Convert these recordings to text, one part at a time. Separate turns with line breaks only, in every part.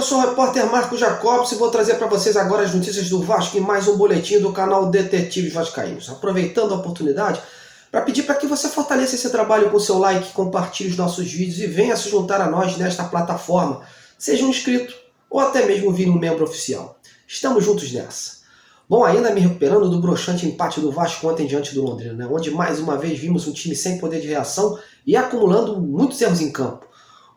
eu sou o repórter Marcos Jacobs e vou trazer para vocês agora as notícias do Vasco em mais um boletim do canal Detetives Vascaínos. Aproveitando a oportunidade para pedir para que você fortaleça esse trabalho com seu like, compartilhe os nossos vídeos e venha se juntar a nós nesta plataforma. Seja um inscrito ou até mesmo vire um membro oficial. Estamos juntos nessa. Bom, ainda me recuperando do broxante empate do Vasco ontem diante do Londrina, né? Onde mais uma vez vimos um time sem poder de reação e acumulando muitos erros em campo.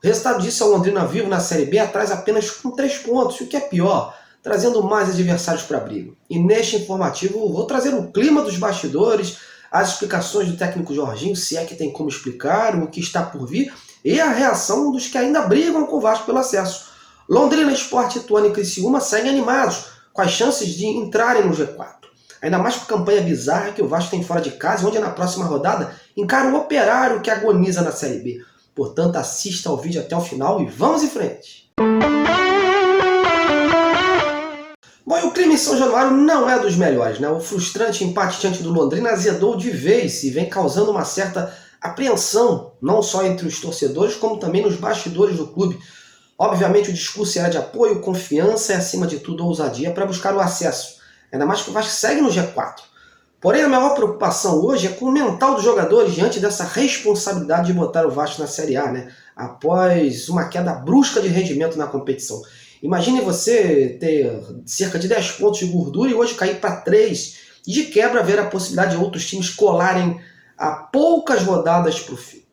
O resultado disso é o Londrina vivo na Série B atrás apenas com 3 pontos, o que é pior, trazendo mais adversários para a briga. E neste informativo vou trazer o clima dos bastidores, as explicações do técnico Jorginho, se é que tem como explicar, o que está por vir, e a reação dos que ainda brigam com o Vasco pelo acesso. Londrina, Sport, Ituano e Criciúma seguem animados, com as chances de entrarem no G4. Ainda mais com a campanha bizarra que o Vasco tem fora de casa, onde na próxima rodada encara o Operário que agoniza na Série B. Portanto, assista ao vídeo até o final e vamos em frente! Bom, e o clima em São Januário não é dos melhores, né? O frustrante empate diante do Londrina azedou de vez e vem causando uma certa apreensão, não só entre os torcedores, como também nos bastidores do clube. Obviamente o discurso era de apoio, confiança e, acima de tudo, ousadia para buscar o acesso. Ainda mais que o Vasco segue no G4. Porém, a maior preocupação hoje é com o mental dos jogadores diante dessa responsabilidade de botar o Vasco na Série A, né? Após uma queda brusca de rendimento na competição. Imagine você ter cerca de 10 pontos de gordura e hoje cair para 3 e de quebra ver a possibilidade de outros times colarem a poucas rodadas para o fim.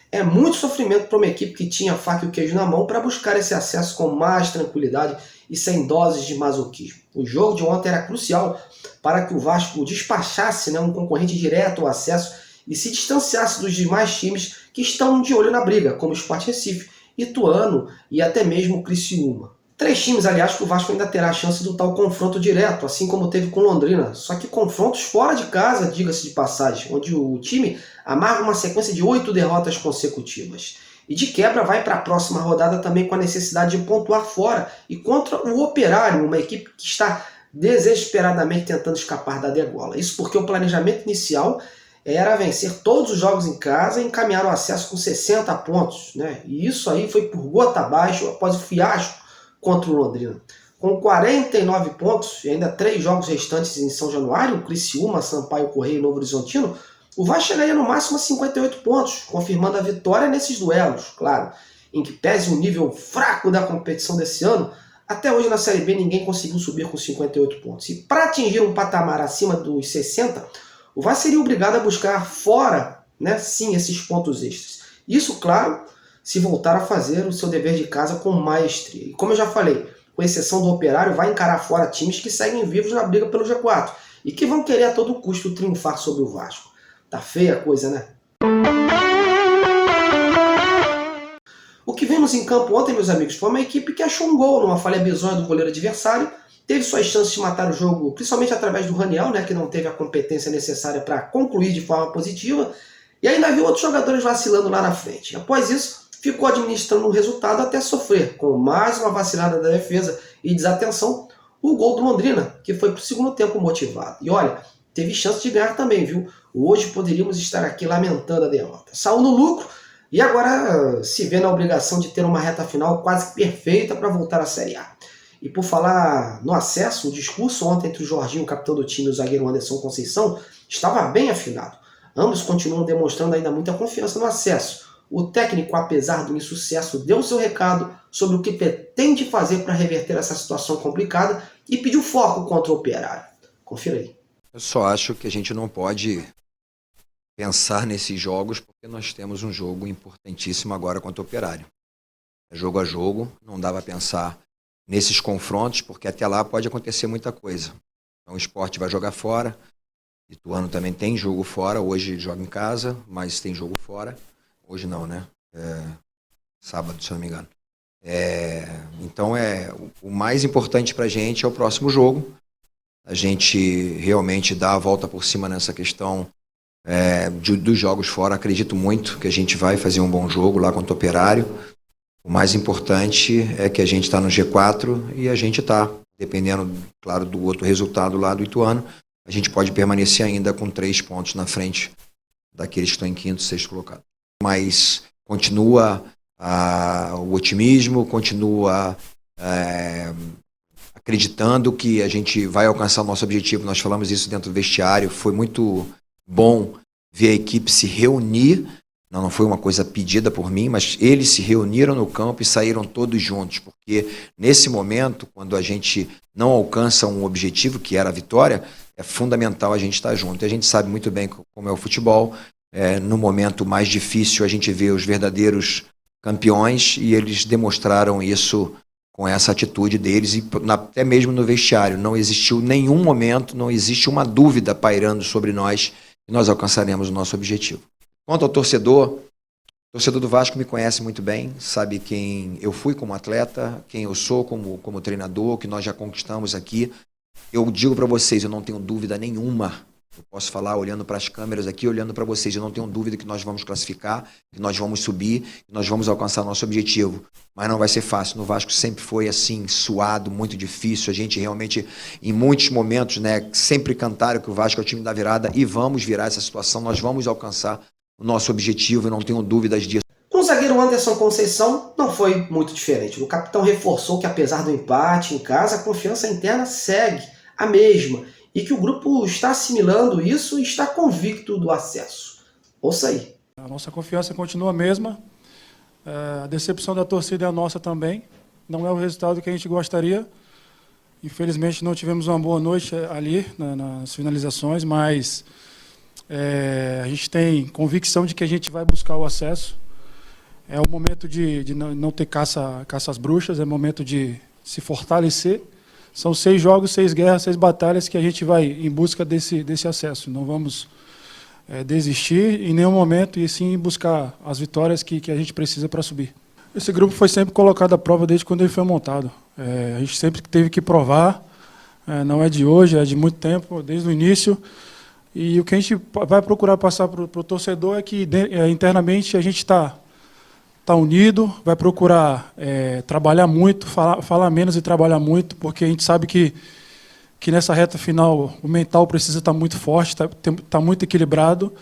É muito sofrimento para uma equipe que tinha a faca e o queijo na mão para buscar esse acesso com mais tranquilidade e sem doses de masoquismo. O jogo de ontem era crucial para que o Vasco despachasse, né, um concorrente direto ao acesso e se distanciasse dos demais times que estão de olho na briga, como o Sport Recife, Ituano e até mesmo o Criciúma. 3 times, aliás, que o Vasco ainda terá a chance do tal confronto direto, assim como teve com Londrina, só que confrontos fora de casa, diga-se de passagem, onde o time amarga uma sequência de 8 derrotas consecutivas. E de quebra vai para a próxima rodada também com a necessidade de pontuar fora e contra o Operário, uma equipe que está desesperadamente tentando escapar da degola. Isso porque o planejamento inicial era vencer todos os jogos em casa e encaminhar o acesso com 60 pontos, né? E isso aí foi por gota abaixo após o fiasco contra o Londrina. Com 49 pontos e ainda 3 jogos restantes em São Januário, Criciúma, Sampaio Corrêa e Novo Horizontino, o Vasco chegaria no máximo a 58 pontos, confirmando a vitória nesses duelos, claro, em que pese o nível fraco da competição desse ano, até hoje na Série B ninguém conseguiu subir com 58 pontos. E para atingir um patamar acima dos 60, o Vasco seria obrigado a buscar fora, né, sim, esses pontos extras. Isso, claro, se voltar a fazer o seu dever de casa com maestria. E como eu já falei, com exceção do Operário, vai encarar fora times que seguem vivos na briga pelo G4 e que vão querer a todo custo triunfar sobre o Vasco. Tá feia a coisa, né? O que vimos em campo ontem, meus amigos, foi uma equipe que achou um gol numa falha bizonha do goleiro adversário, teve suas chances de matar o jogo, principalmente através do Raniel, né, que não teve a competência necessária para concluir de forma positiva, e ainda viu outros jogadores vacilando lá na frente. Após isso, ficou administrando o resultado até sofrer, com mais uma vacilada da defesa e desatenção, o gol do Londrina, que foi para o segundo tempo motivado. E olha, teve chance de ganhar também, viu? Hoje poderíamos estar aqui lamentando a derrota. Saiu no lucro e agora se vê na obrigação de ter uma reta final quase que perfeita para voltar à Série A. E por falar no acesso, o discurso ontem entre o Jorginho, o capitão do time, e o zagueiro Anderson Conceição, estava bem afinado. Ambos continuam demonstrando ainda muita confiança no acesso. O técnico, apesar do insucesso, deu seu recado sobre o que pretende fazer para reverter essa situação complicada e pediu foco contra o Operário. Confira aí.
Eu só acho que a gente não pode pensar nesses jogos porque nós temos um jogo importantíssimo agora contra o Operário. É jogo a jogo, não dá para pensar nesses confrontos porque até lá pode acontecer muita coisa. Então o Sport vai jogar fora, Ituano também tem jogo fora, hoje joga em casa, mas tem jogo fora. Hoje não, né? Sábado, se eu não me engano. Então o mais importante pra gente é o próximo jogo. A gente realmente dá a volta por cima nessa questão dos jogos fora. Acredito muito que a gente vai fazer um bom jogo lá contra o Operário. O mais importante é que a gente está no G4 e a gente está, dependendo, claro, do outro resultado lá do Ituano, a gente pode permanecer ainda com 3 pontos na frente daqueles que estão em quinto, sexto colocado. Mas continua o otimismo, continua acreditando que a gente vai alcançar o nosso objetivo. Nós falamos isso dentro do vestiário. Foi muito bom ver a equipe se reunir. Não foi uma coisa pedida por mim, mas eles se reuniram no campo e saíram todos juntos, porque nesse momento, quando a gente não alcança um objetivo, que era a vitória, é fundamental a gente estar junto. E a gente sabe muito bem como é o futebol. No momento mais difícil, a gente vê os verdadeiros campeões, e eles demonstraram isso com essa atitude deles, e até mesmo no vestiário. Não existiu nenhum momento, não existe uma dúvida pairando sobre nós, que nós alcançaremos o nosso objetivo. Quanto ao torcedor, o torcedor do Vasco me conhece muito bem, sabe quem eu fui como atleta, quem eu sou como treinador, o que nós já conquistamos aqui. Eu digo para vocês, eu não tenho dúvida nenhuma, eu posso falar olhando para as câmeras aqui, olhando para vocês, eu não tenho dúvida que nós vamos classificar, que nós vamos subir, que nós vamos alcançar nosso objetivo. Mas não vai ser fácil. No Vasco sempre foi assim, suado, muito difícil. A gente realmente, em muitos momentos, sempre cantaram que o Vasco é o time da virada, e vamos virar essa situação, nós vamos alcançar o nosso objetivo, eu não tenho dúvidas disso.
Com o zagueiro Anderson Conceição, não foi muito diferente. O capitão reforçou que, apesar do empate em casa, a confiança interna segue a mesma, e que o grupo está assimilando isso e está convicto do acesso. Ouça aí.
A nossa confiança continua a mesma, a decepção da torcida é a nossa também, não é o resultado que a gente gostaria. Infelizmente não tivemos uma boa noite ali nas finalizações, mas a gente tem convicção de que a gente vai buscar o acesso. É o momento de não ter caça às bruxas, é o momento de se fortalecer. São 6 jogos, 6 guerras, 6 batalhas que a gente vai em busca desse acesso. Não vamos desistir em nenhum momento, e sim buscar as vitórias que a gente precisa para subir. Esse grupo foi sempre colocado à prova desde quando ele foi montado. A gente sempre teve que provar, não é de hoje, é de muito tempo, desde o início. E o que a gente vai procurar passar para o torcedor é que internamente a gente está unido, vai procurar trabalhar muito, falar menos e trabalhar muito, porque a gente sabe que nessa reta final o mental precisa estar muito forte, está muito equilibrado.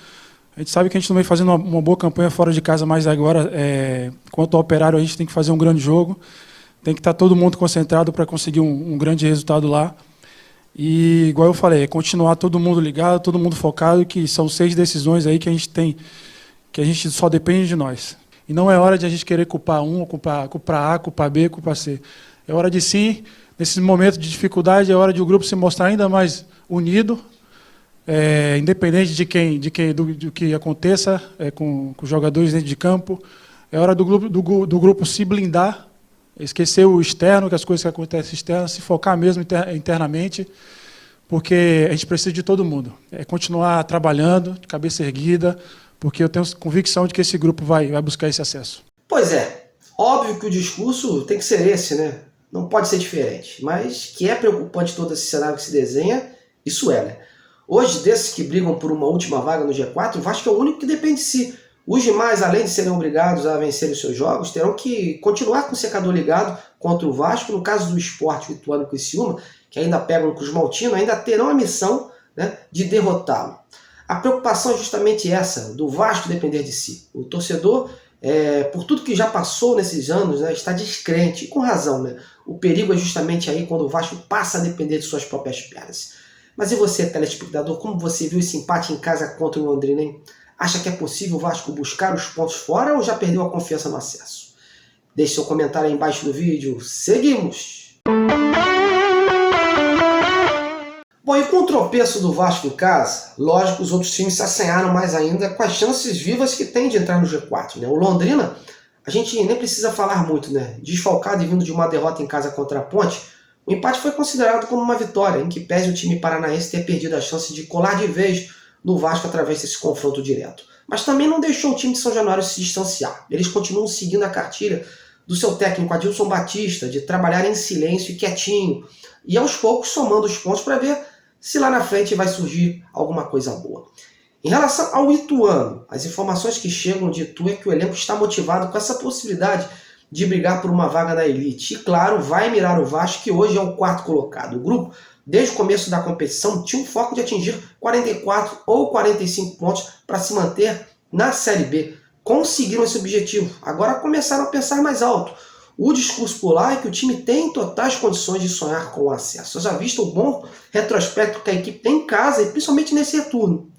A gente sabe que a gente não vem fazendo uma boa campanha fora de casa, mas agora, quanto ao Operário, a gente tem que fazer um grande jogo, tem que estar todo mundo concentrado para conseguir um grande resultado lá. E, igual eu falei, continuar todo mundo ligado, todo mundo focado, que são 6 decisões aí que a gente tem, que a gente só depende de nós. E não é hora de a gente querer culpar um, culpar A, culpar B, culpar C. É hora de sim, nesses momentos de dificuldade, é hora de o grupo se mostrar ainda mais unido, independente do que aconteça com os jogadores dentro de campo. É hora do grupo se blindar, esquecer o externo, que as coisas que acontecem externas, se focar mesmo internamente, porque a gente precisa de todo mundo. Continuar trabalhando, de cabeça erguida, porque eu tenho convicção de que esse grupo vai buscar esse acesso.
Pois é, óbvio que o discurso tem que ser esse, né? Não pode ser diferente, mas que é preocupante todo esse cenário que se desenha, isso né? Hoje, desses que brigam por uma última vaga no G4, o Vasco é o único que depende de si. Os demais, além de serem obrigados a vencer os seus jogos, terão que continuar com o secador ligado contra o Vasco. No caso do Sport, o Ituano e o Criciúma, que ainda pegam o Cruz Maltino, ainda terão a missão, né, de derrotá-lo. A preocupação é justamente essa, do Vasco depender de si. O torcedor, por tudo que já passou nesses anos, né, está descrente, e com razão. Né? O perigo é justamente aí quando o Vasco passa a depender de suas próprias pernas. Mas e você, telespectador, como você viu esse empate em casa contra o Londrina, hein? Acha que é possível o Vasco buscar os pontos fora, ou já perdeu a confiança no acesso? Deixe seu comentário aí embaixo do vídeo. Seguimos! Bom, e com o tropeço do Vasco em casa, lógico, os outros times se assanharam mais ainda com as chances vivas que tem de entrar no G4. Né? O Londrina, a gente nem precisa falar muito, né? Desfalcado e vindo de uma derrota em casa contra a Ponte, o empate foi considerado como uma vitória, em que pese o time paranaense ter perdido a chance de colar de vez no Vasco através desse confronto direto. Mas também não deixou o time de São Januário se distanciar. Eles continuam seguindo a cartilha do seu técnico Adilson Batista, de trabalhar em silêncio e quietinho, e aos poucos somando os pontos para ver se lá na frente vai surgir alguma coisa boa. Em relação ao Ituano, as informações que chegam de Itu é que o elenco está motivado com essa possibilidade de brigar por uma vaga na elite. E claro, vai mirar o Vasco, que hoje é o 4º colocado. O grupo, desde o começo da competição, tinha um foco de atingir 44 ou 45 pontos para se manter na Série B. Conseguiram esse objetivo. Agora começaram a pensar mais alto. O discurso por lá é que o time tem totais condições de sonhar com o acesso. Já visto o bom retrospecto que a equipe tem em casa e principalmente nesse retorno.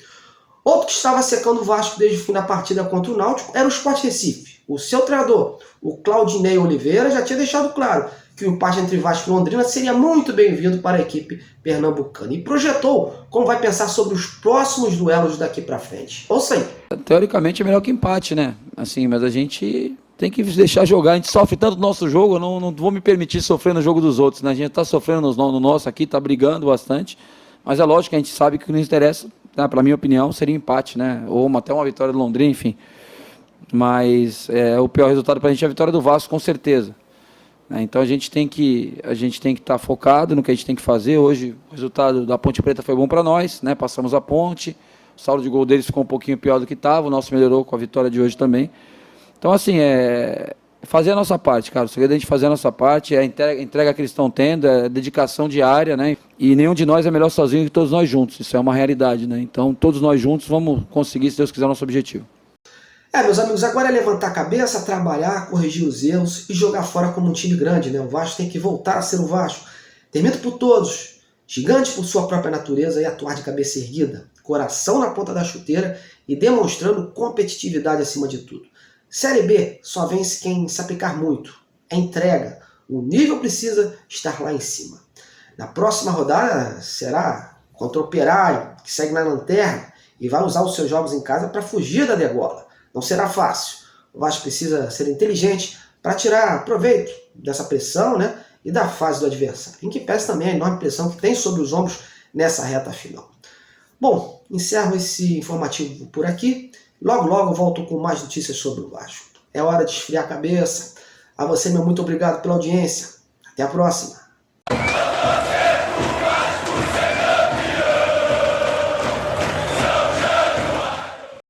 Outro que estava secando o Vasco desde o fim da partida contra o Náutico era o Sport Recife. O seu treinador, o Claudinei Oliveira, já tinha deixado claro que o empate entre Vasco e Londrina seria muito bem-vindo para a equipe pernambucana e projetou como vai pensar sobre os próximos duelos daqui para frente. Ouça aí.
Teoricamente é melhor que empate, né? Assim, mas a gente tem que deixar jogar. A gente sofre tanto no nosso jogo, eu não vou me permitir sofrer no jogo dos outros, né? A gente está sofrendo no nosso aqui, está brigando bastante, mas é lógico que a gente sabe que o que nos interessa, né, para minha opinião, seria empate, né? Ou até uma vitória do Londrina, enfim. Mas o pior resultado para a gente é a vitória do Vasco, com certeza. Então a gente tem que estar focado no que a gente tem que fazer. Hoje o resultado da Ponte Preta foi bom para nós, né? Passamos a ponte, o saldo de gol deles ficou um pouquinho pior do que estava, o nosso melhorou com a vitória de hoje também. Então assim, fazer a nossa parte, cara. O segredo é a gente fazer a nossa parte, é a entrega que eles estão tendo, é a dedicação diária, né? E nenhum de nós é melhor sozinho que todos nós juntos, isso é uma realidade, né? Então todos nós juntos vamos conseguir, se Deus quiser, o nosso objetivo.
Meus amigos, agora é levantar a cabeça, trabalhar, corrigir os erros e jogar fora como um time grande, né? O Vasco tem que voltar a ser o Vasco. Termino por todos, gigante por sua própria natureza e atuar de cabeça erguida, coração na ponta da chuteira e demonstrando competitividade acima de tudo. Série B só vence quem se aplicar muito. É entrega. O nível precisa estar lá em cima. Na próxima rodada será contra o Operário, que segue na lanterna e vai usar os seus jogos em casa para fugir da degola. Não será fácil. O Vasco precisa ser inteligente para tirar proveito dessa pressão, né, e da fase do adversário, em que pese também a enorme pressão que tem sobre os ombros nessa reta final. Bom, encerro esse informativo por aqui. Logo, logo volto com mais notícias sobre o Vasco. É hora de esfriar a cabeça. A você, meu muito obrigado pela audiência. Até a próxima.